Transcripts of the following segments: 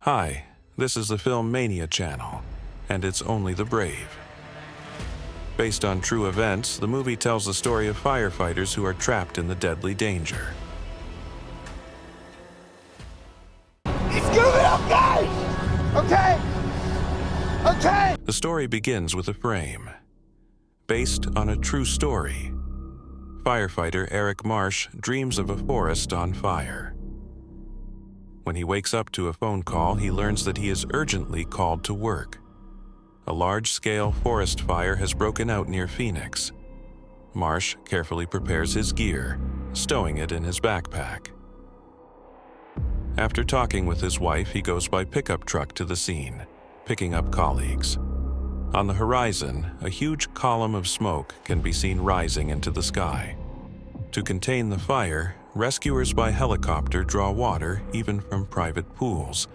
Hi, this is the Film Mania channel, and it's Only the Brave. Based on true events, the movie tells the story of firefighters who are trapped in the deadly danger. It's gonna be okay! Okay! The story begins with a frame. Based on a true story, firefighter Eric Marsh dreams of a forest on fire. When he wakes up to a phone call, he learns that he is urgently called to work. A large-scale forest fire has broken out near Phoenix. Marsh carefully prepares his gear, stowing it in his backpack. After talking with his wife, he goes by pickup truck to the scene, picking up colleagues. On the horizon, a huge column of smoke can be seen rising into the sky. To contain the fire, rescuers by helicopter draw water even from private pools.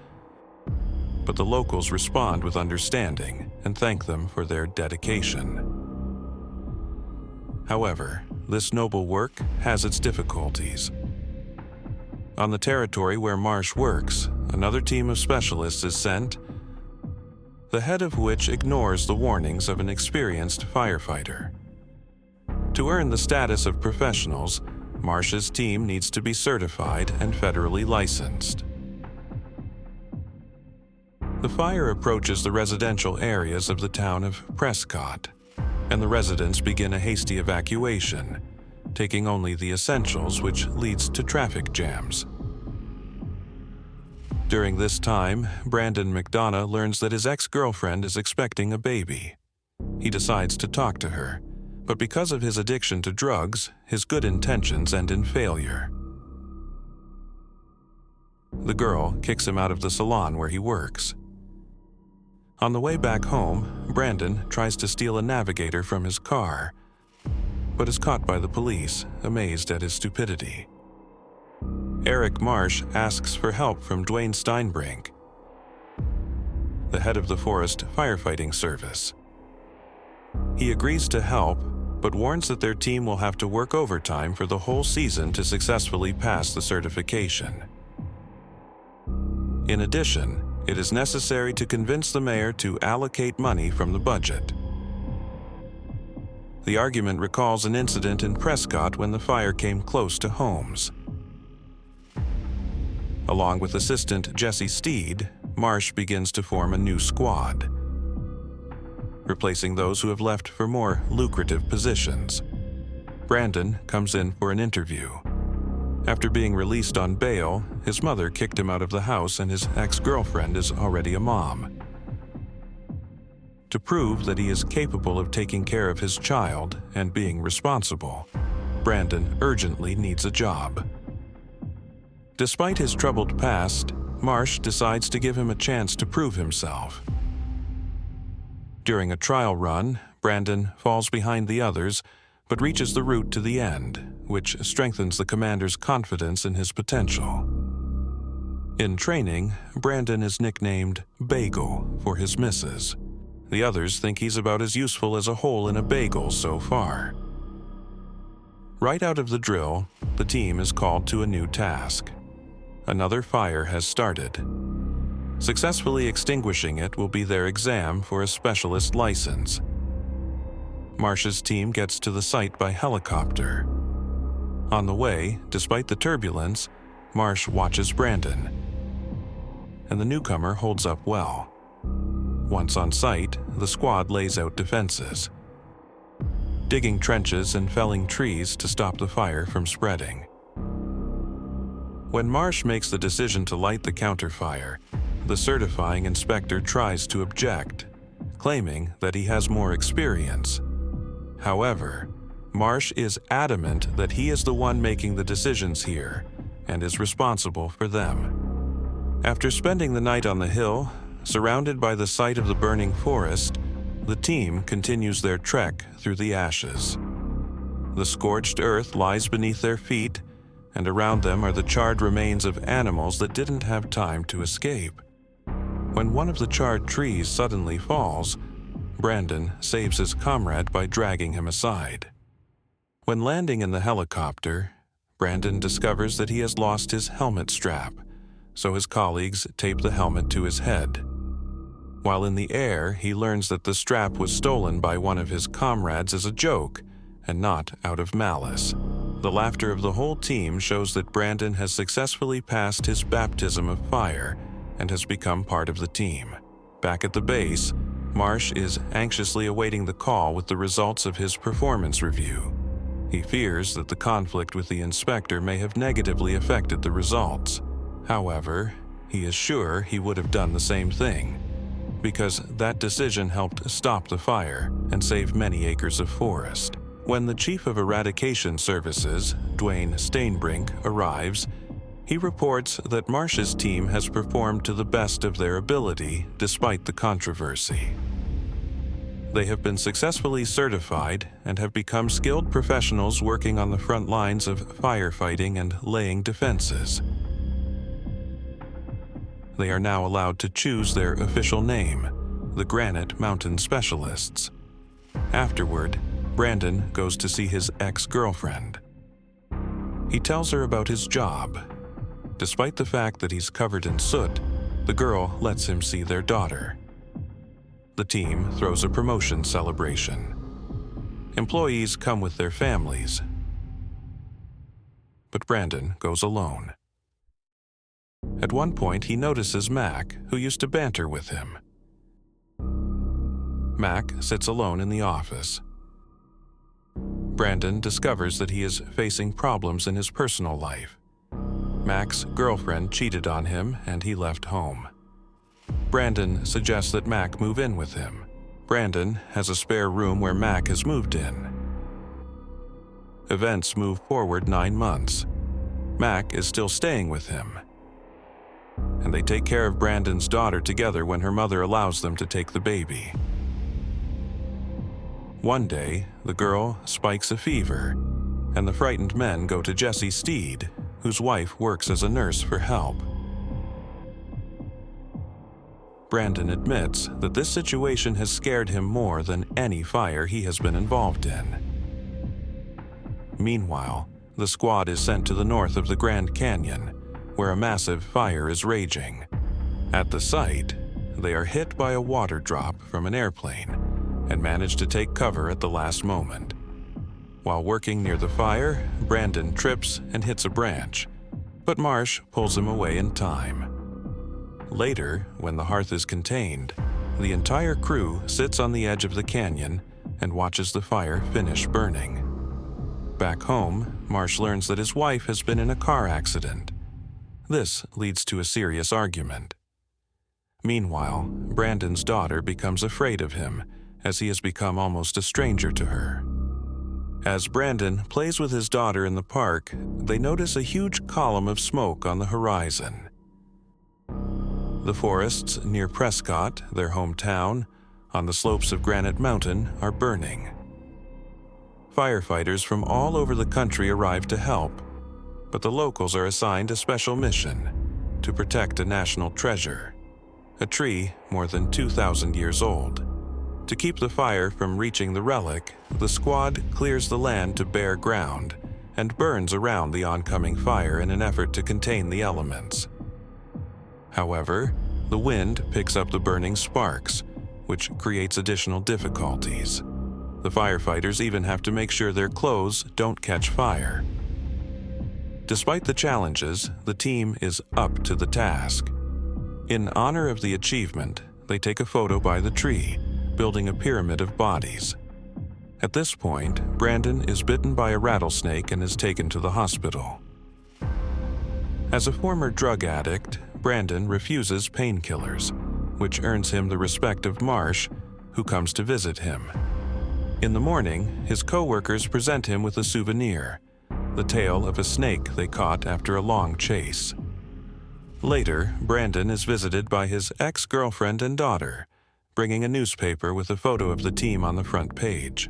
But the locals respond with understanding and thank them for their dedication. However, this noble work has its difficulties. On the territory where Marsh works, another team of specialists is sent, the head of which ignores the warnings of an experienced firefighter. To earn the status of professionals, Marsh's team needs to be certified and federally licensed. The fire approaches the residential areas of the town of Prescott, and the residents begin a hasty evacuation, taking only the essentials, which leads to traffic jams. During this time, Brandon McDonagh learns that his ex-girlfriend is expecting a baby. He decides to talk to her, but because of his addiction to drugs, his good intentions end in failure. The girl kicks him out of the salon where he works. On the way back home, Brandon tries to steal a navigator from his car, but is caught by the police, amazed at his stupidity. Eric Marsh asks for help from Dwayne Steinbrink, the head of the Forest Firefighting Service. He agrees to help, but warns that their team will have to work overtime for the whole season to successfully pass the certification. In addition, it is necessary to convince the mayor to allocate money from the budget. The argument recalls an incident in Prescott when the fire came close to homes. Along with assistant Jesse Steed, Marsh begins to form a new squad, replacing those who have left for more lucrative positions. Brandon comes in for an interview. After being released on bail, his mother kicked him out of the house and his ex-girlfriend is already a mom. To prove that he is capable of taking care of his child and being responsible, Brandon urgently needs a job. Despite his troubled past, Marsh decides to give him a chance to prove himself. During a trial run, Brandon falls behind the others, but reaches the route to the end, which strengthens the commander's confidence in his potential. In training, Brandon is nicknamed Bagel for his misses. The others think he's about as useful as a hole in a bagel so far. Right out of the drill, the team is called to a new task. Another fire has started. Successfully extinguishing it will be their exam for a specialist license. Marsh's team gets to the site by helicopter. On the way, despite the turbulence, Marsh watches Brandon, and the newcomer holds up well. Once on site, the squad lays out defenses, digging trenches and felling trees to stop the fire from spreading. When Marsh makes the decision to light the counterfire, the certifying inspector tries to object, claiming that he has more experience. However, Marsh is adamant that he is the one making the decisions here and is responsible for them. After spending the night on the hill, surrounded by the sight of the burning forest, the team continues their trek through the ashes. The scorched earth lies beneath their feet, and around them are the charred remains of animals that didn't have time to escape. When one of the charred trees suddenly falls, Brandon saves his comrade by dragging him aside. When landing in the helicopter, Brandon discovers that he has lost his helmet strap, so his colleagues tape the helmet to his head. While in the air, he learns that the strap was stolen by one of his comrades as a joke and not out of malice. The laughter of the whole team shows that Brandon has successfully passed his baptism of fire and has become part of the team. Back at the base, Marsh is anxiously awaiting the call with the results of his performance review. He fears that the conflict with the inspector may have negatively affected the results. However, he is sure he would have done the same thing, because that decision helped stop the fire and save many acres of forest. When the Chief of Eradication Services, Dwayne Stainbrink, arrives, he reports that Marsh's team has performed to the best of their ability despite the controversy. They have been successfully certified and have become skilled professionals working on the front lines of firefighting and laying defenses. They are now allowed to choose their official name, the Granite Mountain Specialists. Afterward, Brandon goes to see his ex-girlfriend. He tells her about his job. Despite the fact that he's covered in soot, the girl lets him see their daughter. The team throws a promotion celebration. Employees come with their families, but Brandon goes alone. At one point, he notices Mac, who used to banter with him. Mac sits alone in the office. Brandon discovers that he is facing problems in his personal life. Mac's girlfriend cheated on him and he left home. Brandon suggests that Mac move in with him. Brandon has a spare room where Mac has moved in. Events move forward 9 months. Mac is still staying with him, and they take care of Brandon's daughter together when her mother allows them to take the baby. One day, the girl spikes a fever, and the frightened men go to Jesse Steed, whose wife works as a nurse, for help. Brandon admits that this situation has scared him more than any fire he has been involved in. Meanwhile, the squad is sent to the north of the Grand Canyon, where a massive fire is raging. At the site, they are hit by a water drop from an airplane and manage to take cover at the last moment. While working near the fire, Brandon trips and hits a branch, but Marsh pulls him away in time. Later, when the hearth is contained, the entire crew sits on the edge of the canyon and watches the fire finish burning. Back home, Marsh learns that his wife has been in a car accident. This leads to a serious argument. Meanwhile, Brandon's daughter becomes afraid of him, as he has become almost a stranger to her. As Brandon plays with his daughter in the park, they notice a huge column of smoke on the horizon. The forests near Prescott, their hometown, on the slopes of Granite Mountain, are burning. Firefighters from all over the country arrive to help, but the locals are assigned a special mission to protect a national treasure, a tree more than 2,000 years old. To keep the fire from reaching the relic, the squad clears the land to bare ground and burns around the oncoming fire in an effort to contain the elements. However, the wind picks up the burning sparks, which creates additional difficulties. The firefighters even have to make sure their clothes don't catch fire. Despite the challenges, the team is up to the task. In honor of the achievement, they take a photo by the tree, building a pyramid of bodies. At this point, Brandon is bitten by a rattlesnake and is taken to the hospital. As a former drug addict, Brandon refuses painkillers, which earns him the respect of Marsh, who comes to visit him. In the morning, his co-workers present him with a souvenir, the tail of a snake they caught after a long chase. Later, Brandon is visited by his ex-girlfriend and daughter, bringing a newspaper with a photo of the team on the front page.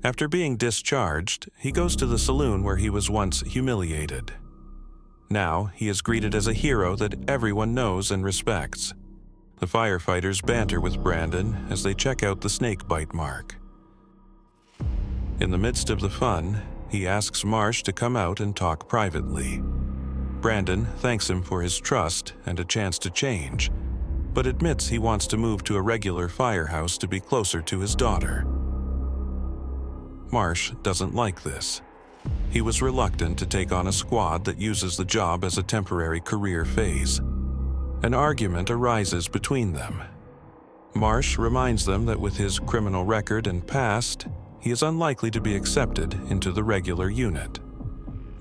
After being discharged, he goes to the saloon where he was once humiliated. Now, he is greeted as a hero that everyone knows and respects. The firefighters banter with Brandon as they check out the snake bite mark. In the midst of the fun, he asks Marsh to come out and talk privately. Brandon thanks him for his trust and a chance to change, but admits he wants to move to a regular firehouse to be closer to his daughter. Marsh doesn't like this. He was reluctant to take on a squad that uses the job as a temporary career phase. An argument arises between them. Marsh reminds them that with his criminal record and past, he is unlikely to be accepted into the regular unit.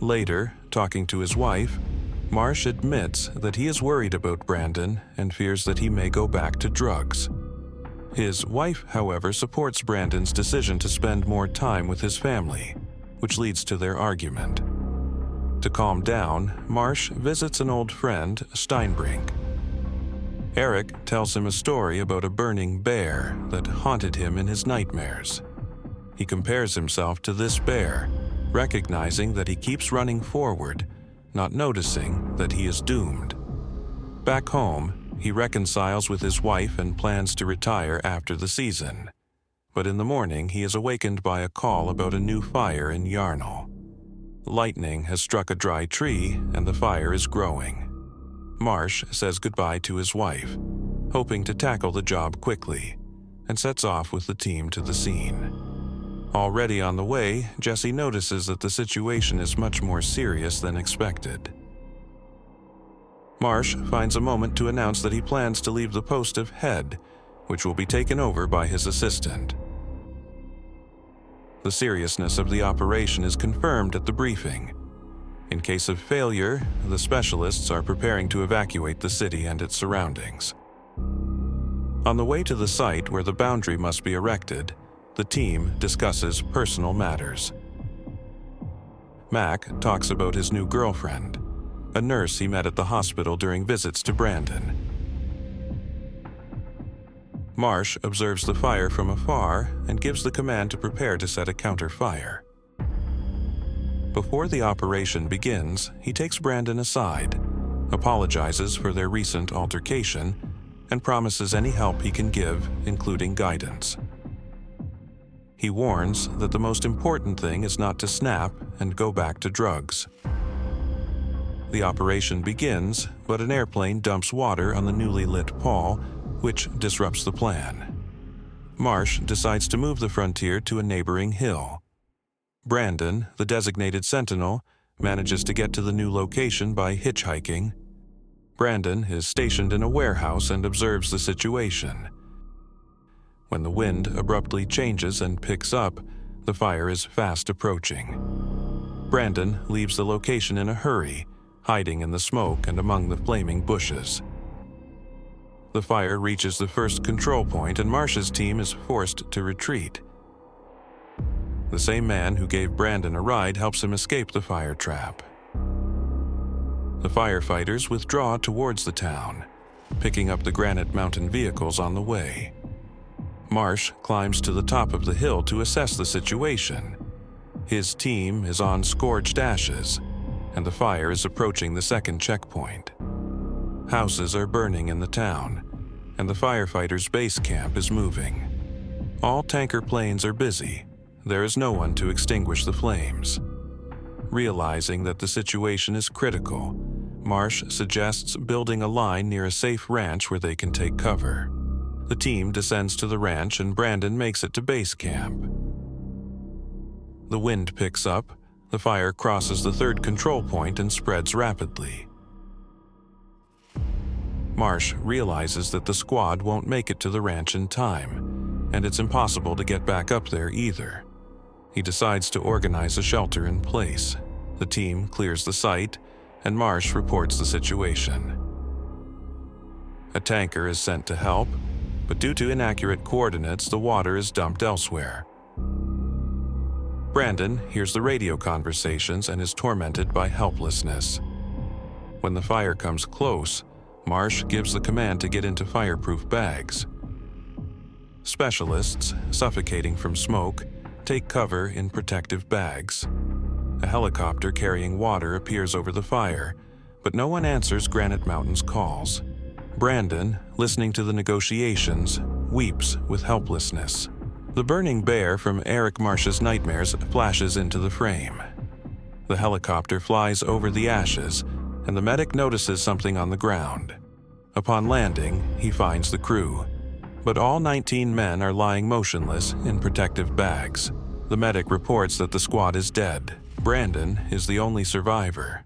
Later, talking to his wife, Marsh admits that he is worried about Brandon and fears that he may go back to drugs. His wife, however, supports Brandon's decision to spend more time with his family, which leads to their argument. To calm down, Marsh visits an old friend, Steinbrink. Eric tells him a story about a burning bear that haunted him in his nightmares. He compares himself to this bear, recognizing that he keeps running forward, not noticing that he is doomed. Back home, he reconciles with his wife and plans to retire after the season. But in the morning, he is awakened by a call about a new fire in Yarnall. Lightning has struck a dry tree and the fire is growing. Marsh says goodbye to his wife, hoping to tackle the job quickly, and sets off with the team to the scene. Already on the way, Jesse notices that the situation is much more serious than expected. Marsh finds a moment to announce that he plans to leave the post of head, which will be taken over by his assistant. The seriousness of the operation is confirmed at the briefing. In case of failure, the specialists are preparing to evacuate the city and its surroundings. On the way to the site where the boundary must be erected, the team discusses personal matters. Mac talks about his new girlfriend, a nurse he met at the hospital during visits to Brandon. Marsh observes the fire from afar and gives the command to prepare to set a counter-fire. Before the operation begins, he takes Brandon aside, apologizes for their recent altercation, and promises any help he can give, including guidance. He warns that the most important thing is not to snap and go back to drugs. The operation begins, but an airplane dumps water on the newly lit pole, which disrupts the plan. Marsh decides to move the frontier to a neighboring hill. Brandon, the designated sentinel, manages to get to the new location by hitchhiking. Brandon is stationed in a warehouse and observes the situation. When the wind abruptly changes and picks up, the fire is fast approaching. Brandon leaves the location in a hurry, hiding in the smoke and among the flaming bushes. The fire reaches the first control point and Marsh's team is forced to retreat. The same man who gave Brandon a ride helps him escape the fire trap. The firefighters withdraw towards the town, picking up the Granite Mountain vehicles on the way. Marsh climbs to the top of the hill to assess the situation. His team is on scorched ashes, and the fire is approaching the second checkpoint. Houses are burning in the town, and the firefighters' base camp is moving. All tanker planes are busy. There is no one to extinguish the flames. Realizing that the situation is critical, Marsh suggests building a line near a safe ranch where they can take cover. The team descends to the ranch and Brandon makes it to base camp. The wind picks up, the fire crosses the third control point and spreads rapidly. Marsh realizes that the squad won't make it to the ranch in time, and it's impossible to get back up there either. He decides to organize a shelter in place. The team clears the site, and Marsh reports the situation. A tanker is sent to help, but due to inaccurate coordinates, the water is dumped elsewhere. Brandon hears the radio conversations and is tormented by helplessness. When the fire comes close, Marsh gives the command to get into fireproof bags. Specialists, suffocating from smoke, take cover in protective bags. A helicopter carrying water appears over the fire, but no one answers Granite Mountain's calls. Brandon, listening to the negotiations, weeps with helplessness. The burning bear from Eric Marsh's nightmares flashes into the frame. The helicopter flies over the ashes, and the medic notices something on the ground. Upon landing, he finds the crew, but all 19 men are lying motionless in protective bags. The medic reports that the squad is dead. Brandon is the only survivor.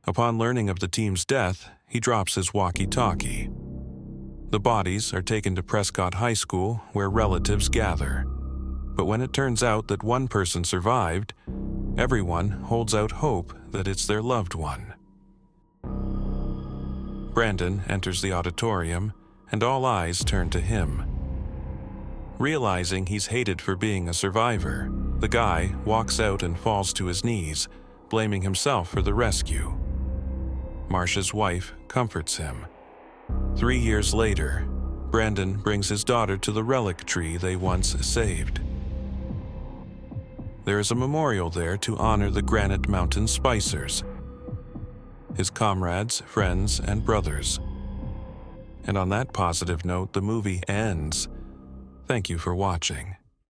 Upon learning of the team's death, he drops his walkie-talkie. The bodies are taken to Prescott High School, where relatives gather. But when it turns out that one person survived, everyone holds out hope that it's their loved one. Brandon enters the auditorium, and all eyes turn to him. Realizing he's hated for being a survivor, the guy walks out and falls to his knees, blaming himself for the rescue. Marcia's wife comforts him. 3 years later, Brandon brings his daughter to the relic tree they once saved. There is a memorial there to honor the Granite Mountain Spicers, his comrades, friends, and brothers. And on that positive note, the movie ends. Thank you for watching.